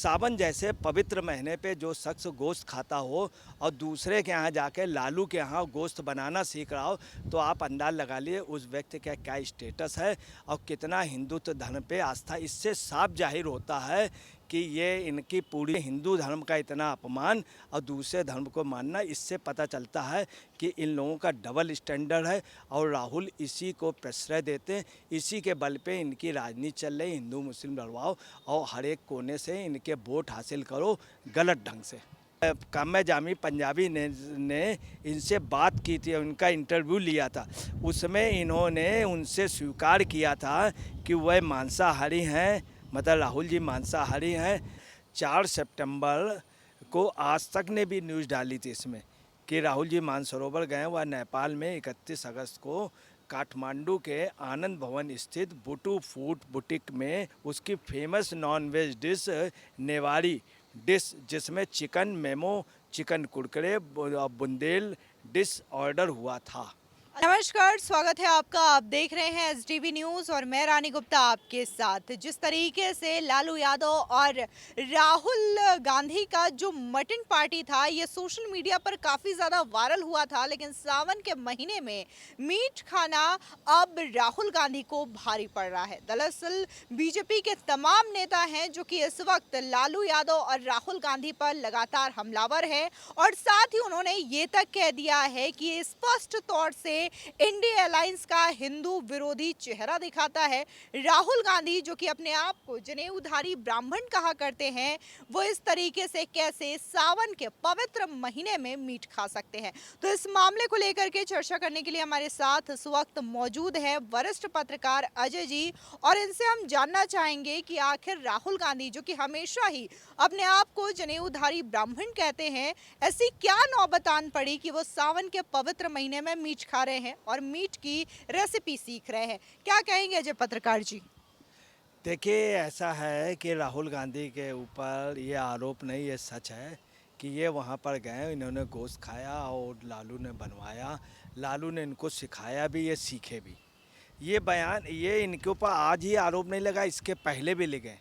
सावन जैसे पवित्र महीने पे जो शख्स गोश्त खाता हो और दूसरे के यहाँ जाके लालू के यहाँ गोश्त बनाना सीख रहा हो, तो आप अंदाज लगा लिए उस व्यक्ति का क्या स्टेटस है और कितना हिंदुत्व धर्म पे आस्था। इससे साफ जाहिर होता है कि ये इनकी पूरी हिंदू धर्म का इतना अपमान और दूसरे धर्म को मानना। इससे पता चलता है कि इन लोगों का डबल स्टैंडर्ड है और राहुल इसी को प्रश्रय देते हैं। इसी के बल पे इनकी राजनीति चल रही, हिंदू मुस्लिम लड़वाओ और हर एक कोने से इनके वोट हासिल करो गलत ढंग से। काम्या जामी पंजाबी ने इनसे बात की थी, उनका इंटरव्यू लिया था। उसमें इन्होंने उनसे स्वीकार किया था कि वह मांसाहारी हैं, मतलब राहुल जी मांसाहारी हैं। 4 सितंबर को आज तक ने भी न्यूज़ डाली थी इसमें कि राहुल जी मानसरोवर गए। वह नेपाल में 31 अगस्त को काठमांडू के आनंद भवन स्थित बुटू फूड बुटीक में उसकी famous non veg dish Newari dish, जिसमें चिकन मेमो, चिकन कुरकुरे, बुंदेल डिश ऑर्डर हुआ था। नमस्कार, स्वागत है आपका। आप देख रहे हैं एसडीबी न्यूज़ और मैं रानी गुप्ता आपके साथ। जिस तरीके से लालू यादव और राहुल गांधी का जो मटन पार्टी था, ये सोशल मीडिया पर काफ़ी ज़्यादा वायरल हुआ था, लेकिन सावन के महीने में मीट खाना अब राहुल गांधी को भारी पड़ रहा है। दरअसल बीजेपी के तमाम नेता हैं जो कि इस वक्त लालू यादव और राहुल गांधी पर लगातार हमलावर हैं और साथ ही उन्होंने ये तक कह दिया है कि ये स्पष्ट तौर से इंडिया अलायंस का हिंदू विरोधी चेहरा दिखाता है। राहुल गांधी जो कि अपने आप को जनेऊधारी ब्राह्मण कहा करते हैं, वो इस तरीके से कैसे सावन के पवित्र महीने में मीट खा सकते हैं। तो इस मामले को लेकर के चर्चा करने के लिए हमारे साथ इस वक्त मौजूद है वरिष्ठ पत्रकार अजय जी, और इनसे हम जानना चाहेंगे कि आखिर राहुल गांधी जो कि हमेशा ही अपने आप को जनेऊधारी ब्राह्मण कहते हैं, ऐसी क्या नौबत आन पड़ी कि वो सावन के पवित्र महीने में मीट खा रहे हैं और मीट की रेसिपी सीख रहे हैं। क्या कहेंगे अजय पत्रकार जी? देखिए, ऐसा है कि राहुल गांधी के ऊपर ये आरोप नहीं, ये सच है कि ये वहाँ पर गए, इन्होंने गोश्त खाया और लालू ने बनवाया, लालू ने इनको सिखाया भी, ये सीखे भी। ये बयान ये इनके ऊपर आज ही आरोप नहीं लगा, इसके पहले भी लगे।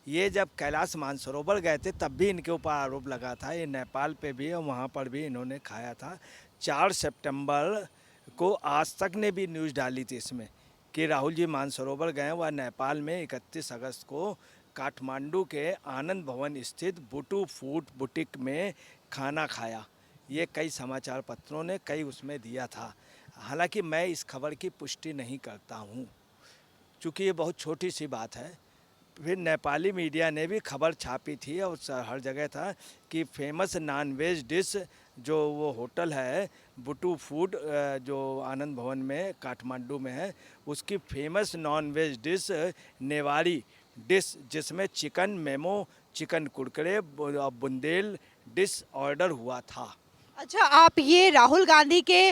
ये जब कैलाश मानसरोवर गए थे तब भी इनके ऊपर आरोप लगा था। ये नेपाल पे भी और वहाँ पर भी इन्होंने खाया था। 4 सितंबर को आज तक ने भी न्यूज़ डाली थी इसमें कि राहुल जी मानसरोवर गए। वह नेपाल में 31 अगस्त को काठमांडू के आनंद भवन स्थित बुटू फूड बुटीक में खाना खाया। ये कई समाचार पत्रों ने कई उसमें दिया था। हालांकि मैं इस खबर की पुष्टि नहीं करता हूँ, चूँकि ये बहुत छोटी सी बात है। फिर नेपाली मीडिया ने भी खबर छापी थी और हर जगह था कि फेमस नॉन वेज डिश जो वो होटल है बुटू फूड जो आनंद भवन में काठमांडू में है, उसकी famous non veg dish Newari dish, जिसमें चिकन मेमो, चिकन कुरकुरे, बुंदेल डिश ऑर्डर हुआ था। अच्छा, आप ये राहुल गांधी के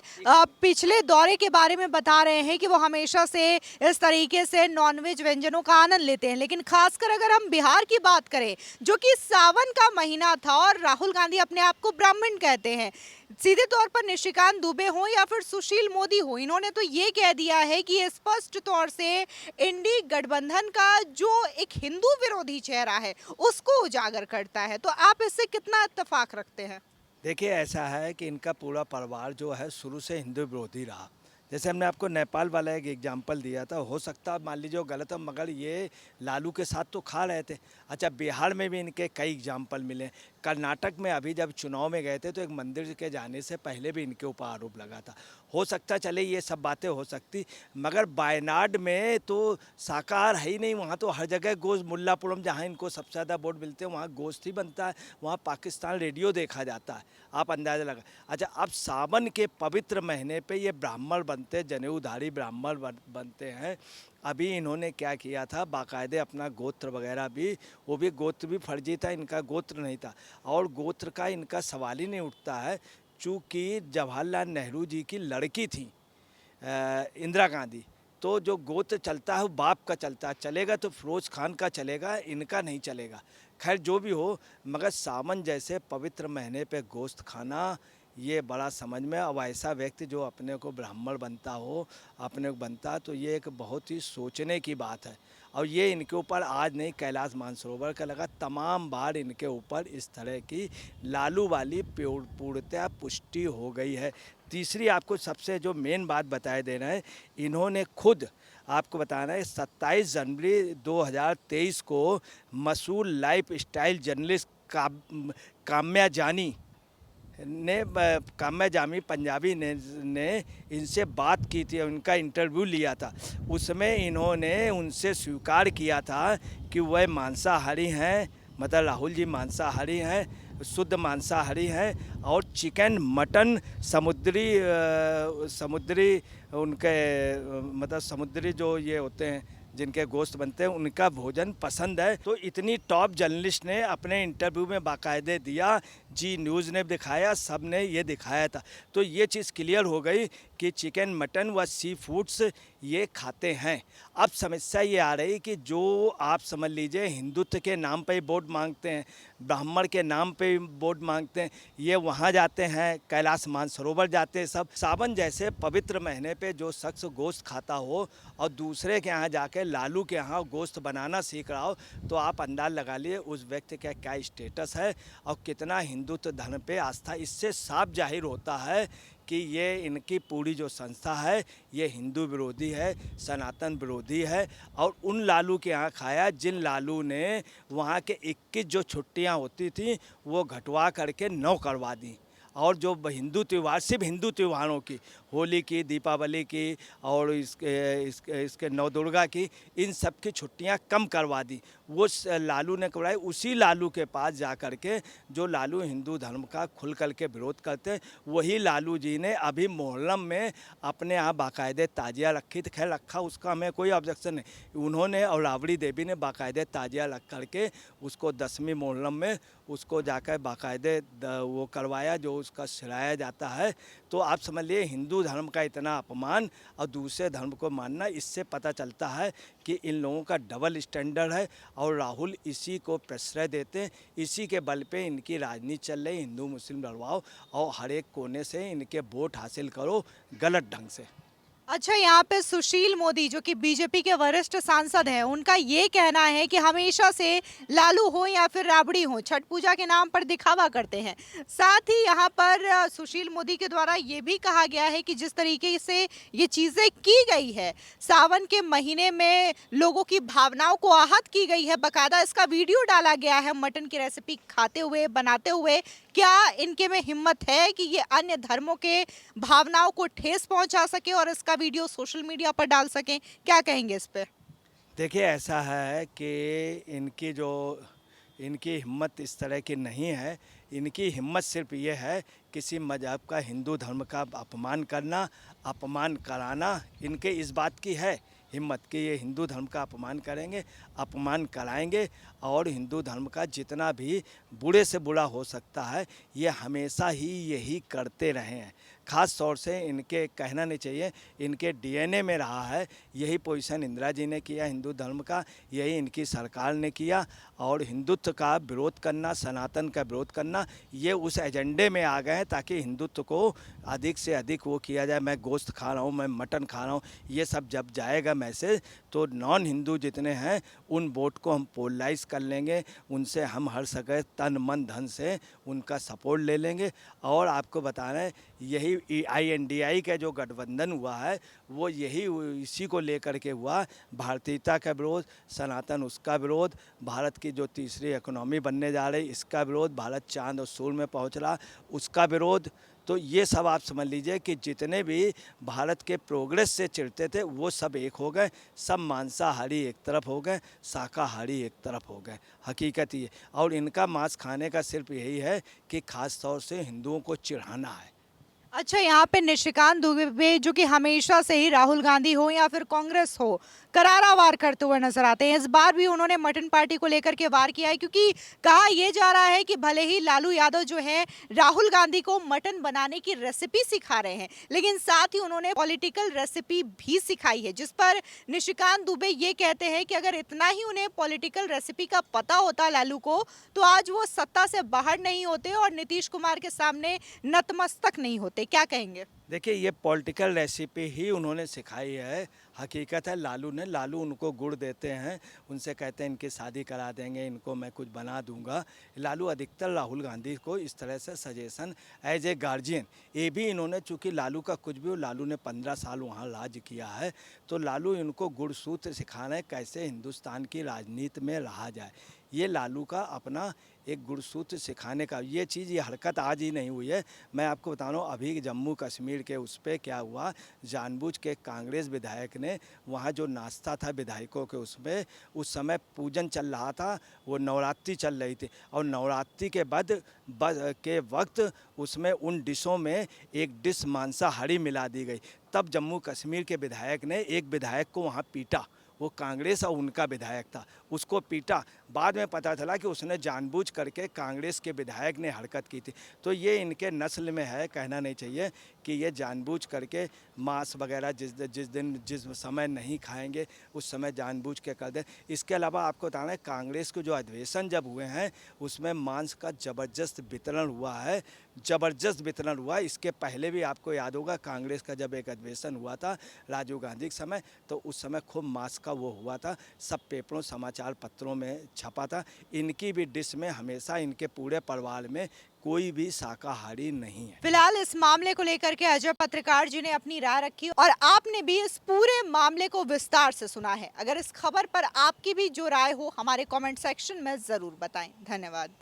पिछले दौरे के बारे में बता रहे हैं कि वो हमेशा से इस तरीके से नॉनवेज व्यंजनों का आनंद लेते हैं, लेकिन खासकर अगर हम बिहार की बात करें जो कि सावन का महीना था और राहुल गांधी अपने आप को ब्राह्मण कहते हैं, सीधे तौर पर निशिकांत दुबे हो या फिर सुशील मोदी हो, इन्होंने तो ये कह दिया है कि ये स्पष्ट तौर से इंडी गठबंधन का जो एक हिंदू विरोधी चेहरा है उसको उजागर करता है। तो आप इससे कितना इत्तेफाक रखते हैं? देखिए, ऐसा है कि इनका पूरा परिवार जो है शुरू से हिंदू विरोधी रहा। जैसे हमने आपको नेपाल वाला एक एग्जाम्पल दिया था, हो सकता मान लीजिए वो गलत है, मगर ये लालू के साथ तो खा रहे थे। अच्छा, बिहार में भी इनके कई एग्जाम्पल मिले। कर्नाटक में अभी जब चुनाव में गए थे तो एक मंदिर के जाने से पहले भी इनके ऊपर आरोप लगा था। हो सकता चले ये सब बातें हो सकती, मगर वायनाड में तो शाकाहार है ही नहीं। वहाँ तो हर जगह गोश्त, मुल्लापुरम जहाँ इनको सबसे ज़्यादा वोट मिलते हैं वहाँ गोश्त ही बनता है। वहाँ पाकिस्तान रेडियो देखा जाता है, आप अंदाज़ा लगा। अच्छा, अब सावन के पवित्र महीने पे ये ब्राह्मण बनते, जनेऊधारी ब्राह्मण बनते हैं। अभी इन्होंने क्या किया था, बाकायदे अपना गोत्र वगैरह भी, वो भी गोत्र भी फर्जी था, इनका गोत्र नहीं था। और गोत्र का इनका सवाल ही नहीं उठता है, चूँकि जवाहरलाल नेहरू जी की लड़की थी इंदिरा गांधी, तो जो गोत्र चलता है वो बाप का चलता है। चलेगा तो फिरोज खान का चलेगा, इनका नहीं चलेगा। खैर जो भी हो, मगर सावन जैसे पवित्र महीने पे गोश्त खाना ये बड़ा समझ में। अब ऐसा व्यक्ति जो अपने को ब्राह्मण बनता हो, अपने को बनता, तो ये एक बहुत ही सोचने की बात है। और ये इनके ऊपर आज नहीं, कैलाश मानसरोवर का लगा, तमाम बार इनके ऊपर इस तरह की लालू वाली पूर्णतः पुष्टि हो गई है। तीसरी आपको सबसे जो मेन बात बताए दे रहे हैं, इन्होंने खुद आपको बताना है 27 जनवरी 2023 को मशहूर लाइफ स्टाइल जर्नलिस्ट काम्या जानी काम्या जामी पंजाबी ने इनसे बात की थी, उनका इंटरव्यू लिया था। उसमें इन्होंने उनसे स्वीकार किया था कि वह मांसाहारी हैं, मतलब राहुल जी मांसाहारी हैं, शुद्ध मांसाहारी हैं, और चिकन मटन समुद्री उनके मतलब समुद्री जो ये होते हैं जिनके गोश्त बनते हैं, उनका भोजन पसंद है। तो इतनी टॉप जर्नलिस्ट ने अपने इंटरव्यू में बाकायदे दिया, जी न्यूज़ ने दिखाया, सब ने ये दिखाया था। तो ये चीज़ क्लियर हो गई कि चिकन मटन व सी फूड्स ये खाते हैं। अब समस्या ये आ रही कि जो आप समझ लीजिए हिंदुत्व के नाम पे वोट मांगते हैं, ब्राह्मण के नाम पे वोट मांगते हैं, ये वहाँ जाते हैं, कैलाश मानसरोवर जाते हैं। सब सावन जैसे पवित्र महीने पे जो शख्स गोश्त खाता हो और दूसरे के यहाँ जाके लालू के यहाँ गोश्त बनाना सीख रहा हो, तो आप अंदाज लगा लिए उस व्यक्ति का क्या स्टेटस है और कितना हिंदुत्व धर्म पे आस्था। इससे साफ जाहिर होता है कि ये इनकी पूरी जो संस्था है ये हिंदू विरोधी है, सनातन विरोधी है। और उन लालू के यहाँ खाया जिन लालू ने वहाँ के 21 जो छुट्टियाँ होती थी वो घटवा करके 9 करवा दी। और जो हिंदू त्यौहार, सिर्फ हिंदू त्योहारों की, होली की, दीपावली की और इसके नवदुर्गा की, इन सब की छुट्टियां कम करवा दी। वो लालू ने करवाई। उसी लालू के पास जा कर के जो लालू हिंदू धर्म का खुल कर के विरोध करते हैं, वही लालू जी ने अभी मोहल्लम में अपने यहाँ बाकायदे ताजिया रखी थी। खैर रखा, उसका हमें कोई ऑब्जेक्शन नहीं। उन्होंने और राबड़ी देवी ने बाकायदे ताजिया रख करके उसको 10वीं मोहल्लम में उसको जाकर बाकायदे वो करवाया जो उसका सिराया जाता है। तो आप समझ लिए हिंदू धर्म का इतना अपमान और दूसरे धर्म को मानना, इससे पता चलता है कि इन लोगों का डबल स्टैंडर्ड है और राहुल इसी को प्रश्रय देते हैं। इसी के बल पे इनकी राजनीति चल रही, हिंदू मुस्लिम लड़वाओ और हर एक कोने से इनके वोट हासिल करो गलत ढंग से। अच्छा, यहाँ पे सुशील मोदी जो कि बीजेपी के वरिष्ठ सांसद हैं, उनका ये कहना है कि हमेशा से लालू हो या फिर राबड़ी हो, छठ पूजा के नाम पर दिखावा करते हैं। साथ ही यहाँ पर सुशील मोदी के द्वारा ये भी कहा गया है कि जिस तरीके से ये चीज़ें की गई है, सावन के महीने में लोगों की भावनाओं को आहत की गई है, बाकायदा इसका वीडियो डाला गया है मटन की रेसिपी खाते हुए, बनाते हुए। क्या इनके में हिम्मत है कि ये अन्य धर्मों के भावनाओं को ठेस पहुंचा सके और इसका वीडियो सोशल मीडिया पर डाल सकें? क्या कहेंगे इस पे? देखिए ऐसा है कि इनकी हिम्मत इस तरह की नहीं है। इनकी हिम्मत सिर्फ ये है किसी मज़हब का, हिंदू धर्म का अपमान करना, अपमान कराना। इनके इस बात की है हिम्मत कि ये हिंदू धर्म का अपमान करेंगे, अपमान कराएंगे और हिंदू धर्म का जितना भी बुरे से बुरा हो सकता है ये हमेशा ही यही करते रहे हैं। ख़ास तौर से इनके कहना नहीं चाहिए, इनके डीएनए में रहा है। यही पोजीशन इंदिरा जी ने किया हिंदू धर्म का, यही इनकी सरकार ने किया। और हिंदुत्व का विरोध करना, सनातन का विरोध करना, ये उस एजेंडे में आ गए हैं ताकि हिंदुत्व को अधिक से अधिक वो किया जाए। मैं गोश्त खा रहा हूँ, मैं मटन खा रहा हूँ, ये सब जब जाएगा मैसेज तो नॉन हिंदू जितने हैं उन वोट को हम पोलराइज कर लेंगे, उनसे हम हर सके तन मन धन से उनका सपोर्ट ले लेंगे। और आपको बता रहे हैं यही INDI का जो गठबंधन हुआ है वो यही इसी को लेकर के हुआ, भारतीयता का विरोध, सनातन उसका विरोध, भारत की जो तीसरी इकोनॉमी बनने जा रही इसका विरोध, भारत चांद और सूर्य में पहुंच रहा उसका विरोध। तो ये सब आप समझ लीजिए कि जितने भी भारत के प्रोग्रेस से चिढ़ते थे वो सब एक हो गए, सब मांसाहारी एक तरफ हो गए, शाकाहारी एक तरफ हो गए। हकीकत ये, और इनका मांस खाने का सिर्फ यही है कि ख़ास तौर से हिंदुओं को चिढ़ाना है। अच्छा, यहाँ पे निशिकांत दुबे जो कि हमेशा से ही राहुल गांधी हो या फिर कांग्रेस हो, करारा वार करते हुए नजर आते हैं। इस बार भी उन्होंने मटन पार्टी को लेकर के वार किया है, क्योंकि कहा यह जा रहा है कि भले ही लालू यादव जो है राहुल गांधी को मटन बनाने की रेसिपी सिखा रहे हैं, लेकिन साथ ही उन्होंने पॉलिटिकल रेसिपी भी सिखाई है, जिस पर निशिकांत दुबे ये कहते हैं कि अगर इतना ही उन्हें पॉलिटिकल रेसिपी का पता होता लालू को, तो आज वो सत्ता से बाहर नहीं होते और नीतीश कुमार के सामने नतमस्तक नहीं होते। क्या कहेंगे? देखिए, ये पॉलिटिकल रेसिपी ही उन्होंने सिखाई है। हकीकत है, लालू उनको गुड़ देते हैं, उनसे कहते हैं इनकी शादी करा देंगे, इनको मैं कुछ बना दूंगा। लालू अधिकतर राहुल गांधी को इस तरह से सजेशन एज ए गार्जियन, ये भी इन्होंने, चूँकि लालू का कुछ भी हो, लालू ने 15 साल वहाँ राज किया है, तो लालू इनको गुड़सूत्र सिखा रहे हैं कैसे हिंदुस्तान की राजनीति में रहा जाए। ये लालू का अपना एक गुड़सूत्र सिखाने का ये चीज़, ये हरकत आज ही नहीं हुई है। मैं आपको बता रहा हूँ, अभी जम्मू कश्मीर के उस पर क्या हुआ, जानबूझ के कांग्रेस विधायक ने वहाँ जो नाश्ता था विधायकों के, उसमें उस समय पूजन चल रहा था, वो नवरात्रि चल रही थी, और नवरात्रि के बाद के वक्त उसमें उन डिशों में एक डिश मांसाहारी मिला दी गई। तब जम्मू कश्मीर के विधायक ने एक विधायक को वहाँ पीटा, वो कांग्रेस और उनका विधायक था, उसको पीटा। बाद में पता चला कि उसने जानबूझ करके कांग्रेस के विधायक ने हरकत की थी। तो ये इनके नस्ल में है, कहना नहीं चाहिए कि ये जानबूझ करके मांस वगैरह जिस समय नहीं खाएंगे उस समय जानबूझ के कर दें। इसके अलावा आपको बताना है, कांग्रेस के जो अधिवेशन जब हुए हैं उसमें मांस का ज़बरदस्त वितरण हुआ है, ज़बरदस्त वितरण हुआ। इसके पहले भी आपको याद होगा, कांग्रेस का जब एक अधिवेशन हुआ था राजीव गांधी के समय, तो उस समय खूब मांस का वो हुआ था, सब पेपरों समाचार पत्रों में छपा था। इनकी भी डिश में हमेशा, इनके पूरे परिवार में कोई भी शाकाहारी नहीं है। फिलहाल इस मामले को लेकर के अजय पत्रकार जी ने अपनी राय रखी और आपने भी इस पूरे मामले को विस्तार से सुना है। अगर इस खबर पर आपकी भी जो राय हो, हमारे कमेंट सेक्शन में जरूर बताएं। धन्यवाद।